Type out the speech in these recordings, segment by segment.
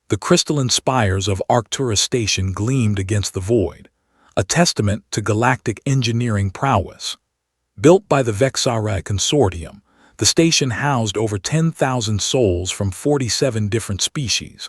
The crystalline spires of Arcturus Station gleamed against the void, a testament to galactic engineering prowess. Built by the Vexarai Consortium, the station housed over 10,000 souls from 47 different species,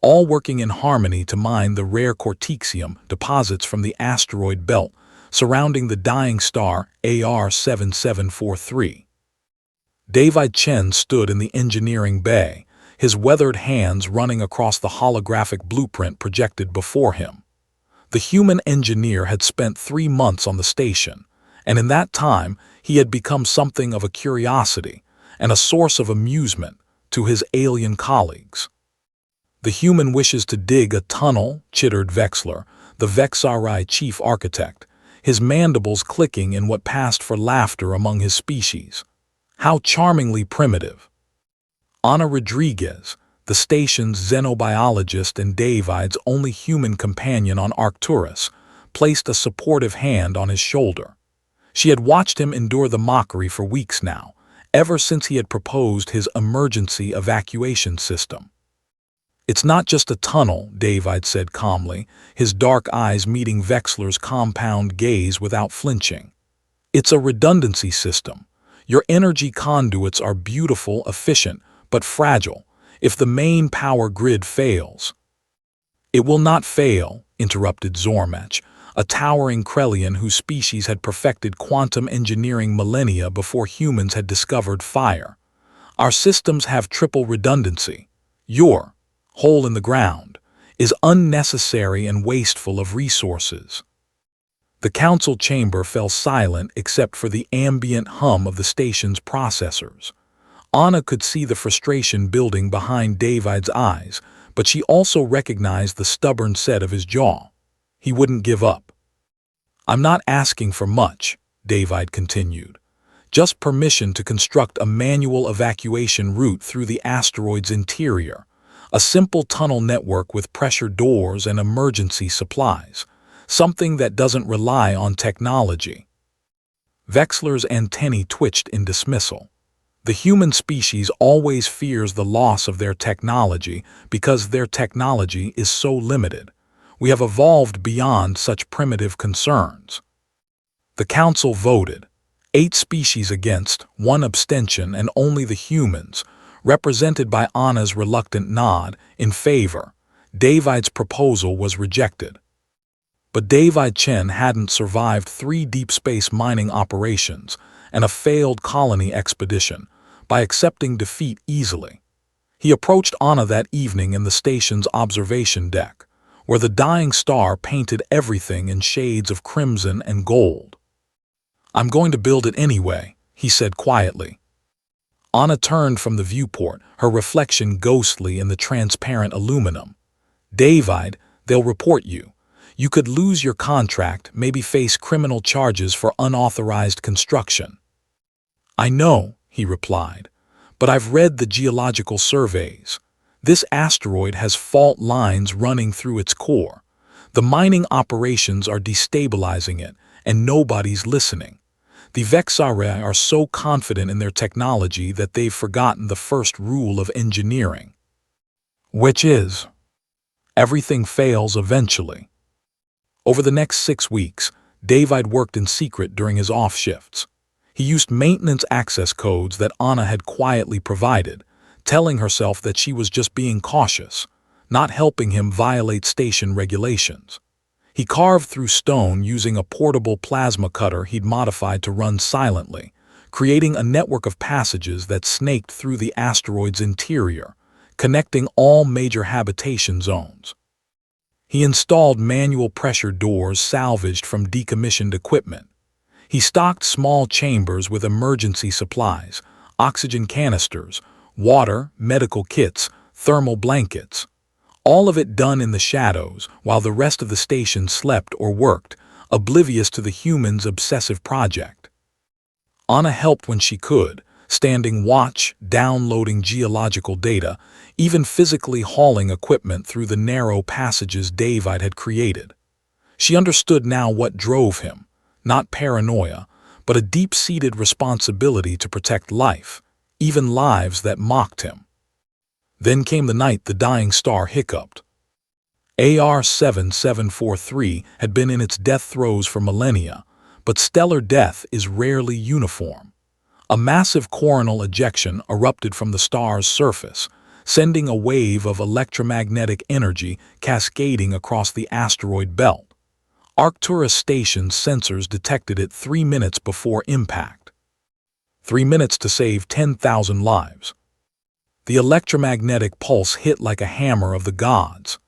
all working in harmony to mine the rare cortexium deposits from the asteroid belt surrounding the dying star AR-7743. David Chen stood in the engineering bay, his weathered hands running across the holographic blueprint projected before him. The human engineer had spent 3 months on the station, and in that time he had become something of a curiosity and a source of amusement to his alien colleagues. "The human wishes to dig a tunnel," chittered Vexler, the Vexarai chief architect, his mandibles clicking in what passed for laughter among his species. "How charmingly primitive." Ana Rodriguez, the station's xenobiologist and David's only human companion on Arcturus, placed a supportive hand on his shoulder. She had watched him endure the mockery for weeks now, ever since he had proposed his emergency evacuation system. "It's not just a tunnel," David said calmly, his dark eyes meeting Vexler's compound gaze without flinching. "It's a redundancy system. Your energy conduits are beautiful, efficient, but fragile if the main power grid fails." "It will not fail," interrupted Zormach, a towering Krellian whose species had perfected quantum engineering millennia before humans had discovered fire. "Our systems have triple redundancy. Your hole in the ground is unnecessary and wasteful of resources." The council chamber fell silent except for the ambient hum of the station's processors. Ana could see the frustration building behind David's eyes, but she also recognized the stubborn set of his jaw. He wouldn't give up. "I'm not asking for much," David continued. "Just permission to construct a manual evacuation route through the asteroid's interior, a simple tunnel network with pressure doors and emergency supplies, something that doesn't rely on technology." Vexler's antennae twitched in dismissal. The human species always fears the loss of their technology because their technology is so limited. We have evolved beyond such primitive concerns. The council voted, 8 species against, 1 abstention, and only the humans, represented by Ana's reluctant nod, in favor. David's proposal was rejected. But David Chen hadn't survived 3 deep space mining operations and a failed colony expedition by accepting defeat easily. He approached Ana that evening in the station's observation deck, where the dying star painted everything in shades of crimson and gold. "I'm going to build it anyway," he said quietly. Ana turned from the viewport, her reflection ghostly in the transparent aluminum. "David, they'll report you. You could lose your contract, maybe face criminal charges for unauthorized construction." "I know," he replied, "but I've read the geological surveys. This asteroid has fault lines running through its core. The mining operations are destabilizing it, and nobody's listening. The Vexarai are so confident in their technology that they've forgotten the first rule of engineering. Which is, everything fails eventually." Over the next 6 weeks, David worked in secret during his off shifts. He used maintenance access codes that Ana had quietly provided, telling herself that she was just being cautious, not helping him violate station regulations. He carved through stone using a portable plasma cutter he'd modified to run silently, creating a network of passages that snaked through the asteroid's interior, connecting all major habitation zones. He installed manual pressure doors salvaged from decommissioned equipment. He stocked small chambers with emergency supplies, oxygen canisters, water, medical kits, thermal blankets. All of it done in the shadows while the rest of the station slept or worked, oblivious to the humans' obsessive project. Ana helped when she could, standing watch, downloading geological data, even physically hauling equipment through the narrow passages David had created. She understood now what drove him. Not paranoia, but a deep-seated responsibility to protect life, even lives that mocked him. Then came the night the dying star hiccuped. AR-7743 had been in its death throes for millennia, but stellar death is rarely uniform. A massive coronal ejection erupted from the star's surface, sending a wave of electromagnetic energy cascading across the asteroid belt. Arcturus Station's sensors detected it 3 minutes before impact. 3 minutes to save 10,000 lives. The electromagnetic pulse hit like a hammer of the gods.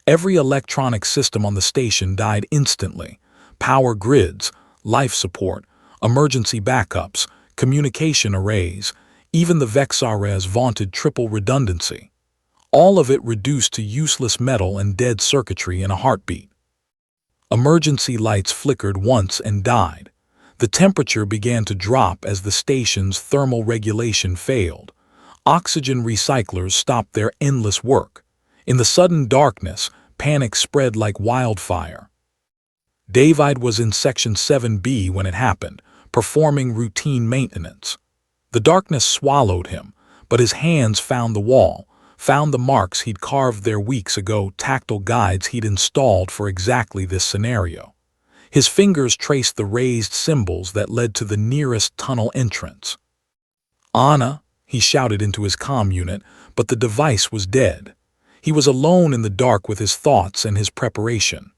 Every electronic system on the station died instantly. Power grids, life support, emergency backups, communication arrays, even the Vexare's vaunted triple redundancy. All of it reduced to useless metal and dead circuitry in a heartbeat. Emergency lights flickered once and died. The temperature began to drop as the station's thermal regulation failed. Oxygen recyclers stopped their endless work. In the sudden darkness, panic spread like wildfire. David was in Section 7B when it happened, performing routine maintenance. The darkness swallowed him, but his hands found the wall, found the marks he'd carved there weeks ago, tactile guides he'd installed for exactly this scenario. His fingers traced the raised symbols that led to the nearest tunnel entrance. "Anna," he shouted into his comm unit, but the device was dead. He was alone in the dark with his thoughts and his preparation.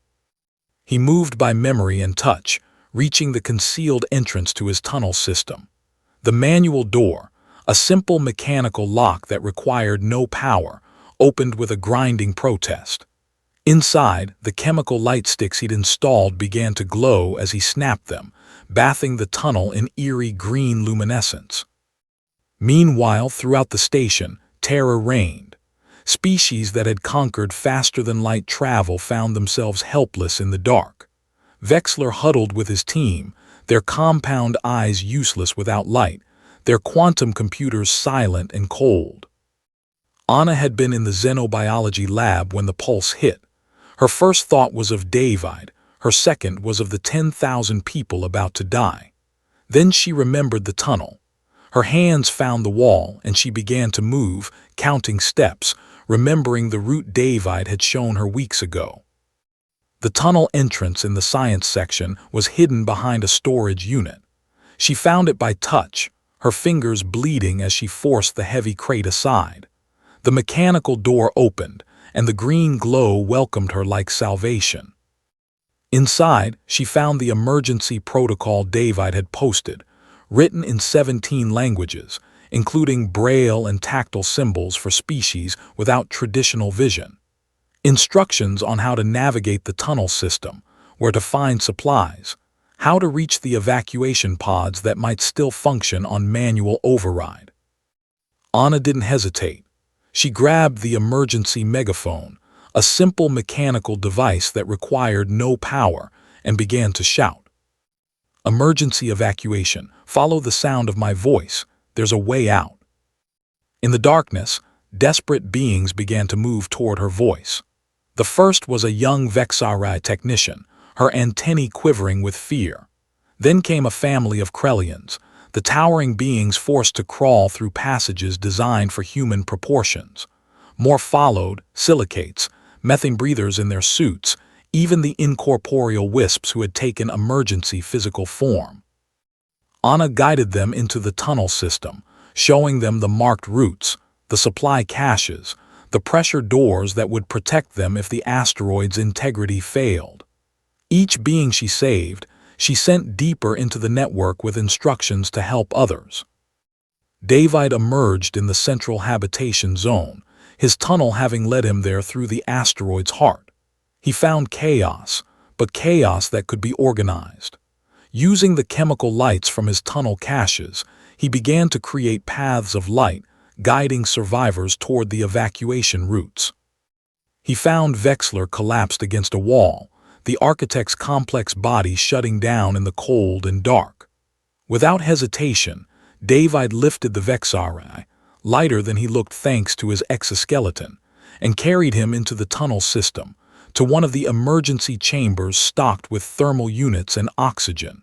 He moved by memory and touch, reaching the concealed entrance to his tunnel system. The manual door, a simple mechanical lock that required no power, opened with a grinding protest. Inside, the chemical light sticks he'd installed began to glow as he snapped them, bathing the tunnel in eerie green luminescence. Meanwhile, throughout the station, terror reigned. Species that had conquered faster-than-light travel found themselves helpless in the dark. Vexler huddled with his team, their compound eyes useless without light, their quantum computers silent and cold. Anna had been in the xenobiology lab when the pulse hit. Her first thought was of David, her second was of the 10,000 people about to die. Then she remembered the tunnel. Her hands found the wall, and she began to move, counting steps, remembering the route David had shown her weeks ago. The tunnel entrance in the science section was hidden behind a storage unit. She found it by touch, her fingers bleeding as she forced the heavy crate aside. The mechanical door opened, and the green glow welcomed her like salvation. Inside, she found the emergency protocol David had posted, written in 17 languages, including braille and tactile symbols for species without traditional vision. Instructions on how to navigate the tunnel system, where to find supplies, how to reach the evacuation pods that might still function on manual override. Anna didn't hesitate. She grabbed the emergency megaphone, a simple mechanical device that required no power, and began to shout. "Emergency evacuation. Follow the sound of my voice. There's a way out." In the darkness, desperate beings began to move toward her voice. The first was a young Vexarai technician, her antennae quivering with fear. Then came a family of Krellians, the towering beings forced to crawl through passages designed for human proportions. More followed, silicates, methane breathers in their suits, even the incorporeal wisps who had taken emergency physical form. Anna guided them into the tunnel system, showing them the marked routes, the supply caches, the pressure doors that would protect them if the asteroid's integrity failed. Each being she saved, she sent deeper into the network with instructions to help others. David emerged in the central habitation zone, his tunnel having led him there through the asteroid's heart. He found chaos, but chaos that could be organized. Using the chemical lights from his tunnel caches, he began to create paths of light, guiding survivors toward the evacuation routes. He found Vexler collapsed against a wall, the architect's complex body shutting down in the cold and dark. Without hesitation, David lifted the Vexarai, lighter than he looked thanks to his exoskeleton, and carried him into the tunnel system, to one of the emergency chambers stocked with thermal units and oxygen.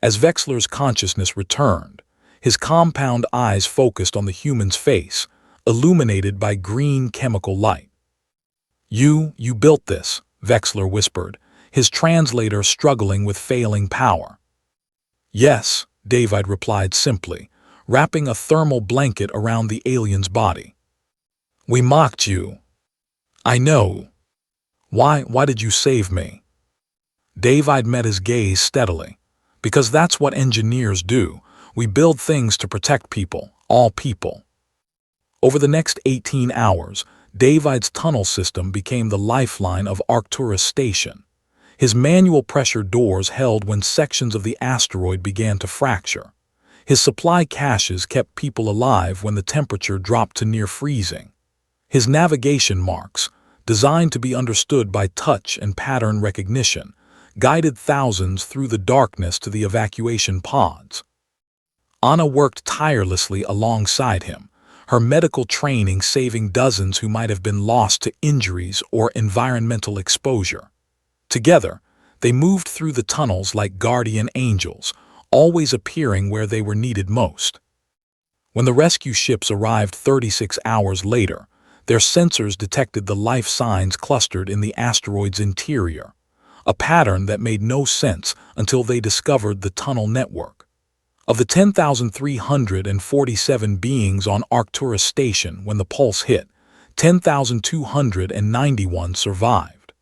As Vexler's consciousness returned, his compound eyes focused on the human's face, illuminated by green chemical light. You built this, Vexler whispered, his translator struggling with failing power. Yes, David replied simply, wrapping a thermal blanket around the alien's body. We mocked you. I know. Why did you save me? David met his gaze steadily. Because that's what engineers do. We build things to protect people, all people. Over the next 18 hours, David's tunnel system became the lifeline of Arcturus Station. His manual pressure doors held when sections of the asteroid began to fracture. His supply caches kept people alive when the temperature dropped to near freezing. His navigation marks, designed to be understood by touch and pattern recognition, guided thousands through the darkness to the evacuation pods. Anna worked tirelessly alongside him, her medical training saving dozens who might have been lost to injuries or environmental exposure. Together, they moved through the tunnels like guardian angels, always appearing where they were needed most. When the rescue ships arrived 36 hours later, their sensors detected the life signs clustered in the asteroid's interior, a pattern that made no sense until they discovered the tunnel network. Of the 10,347 beings on Arcturus Station when the pulse hit, 10,291 survived.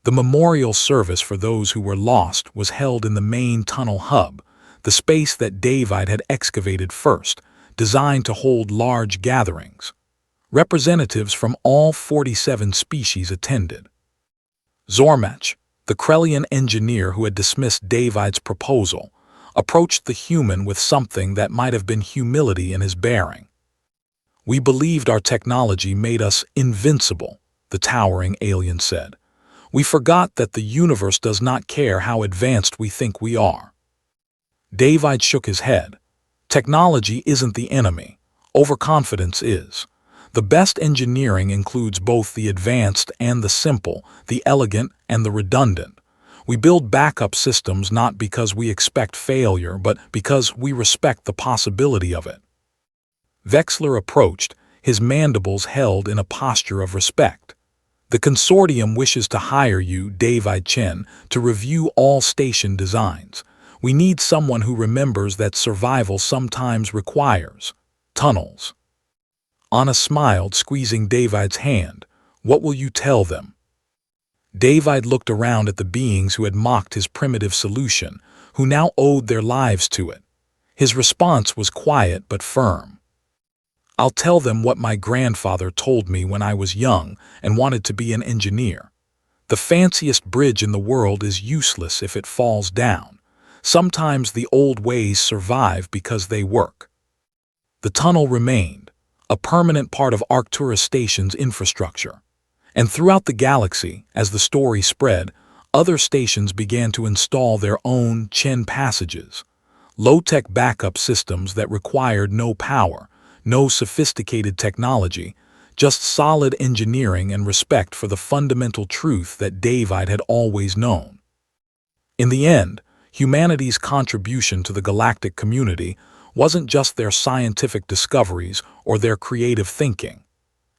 The memorial service for those who were lost was held in the main tunnel hub, the space that David had excavated first, designed to hold large gatherings. Representatives from all 47 species attended. Zormach, the Krellian engineer who had dismissed David's proposal, approached the human with something that might have been humility in his bearing. We believed our technology made us invincible, the towering alien said. We forgot that the universe does not care how advanced we think we are. David shook his head. Technology isn't the enemy. Overconfidence is. The best engineering includes both the advanced and the simple, the elegant and the redundant. We build backup systems not because we expect failure, but because we respect the possibility of it. Vexler approached, his mandibles held in a posture of respect. The consortium wishes to hire you, David Chen, to review all station designs. We need someone who remembers that survival sometimes requires tunnels. Anna smiled, squeezing David's hand. What will you tell them? David looked around at the beings who had mocked his primitive solution, who now owed their lives to it. His response was quiet but firm. I'll tell them what my grandfather told me when I was young and wanted to be an engineer. The fanciest bridge in the world is useless if it falls down. Sometimes the old ways survive because they work. The tunnel remained, a permanent part of Arcturus Station's infrastructure. And throughout the galaxy, as the story spread, other stations began to install their own Chen passages, low-tech backup systems that required no power, no sophisticated technology, just solid engineering and respect for the fundamental truth that David had always known. In the end, humanity's contribution to the galactic community wasn't just their scientific discoveries or their creative thinking.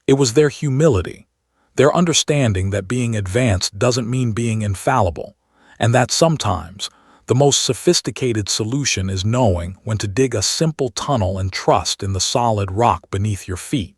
It was their humility, their understanding that being advanced doesn't mean being infallible, and that sometimes the most sophisticated solution is knowing when to dig a simple tunnel and trust in the solid rock beneath your feet.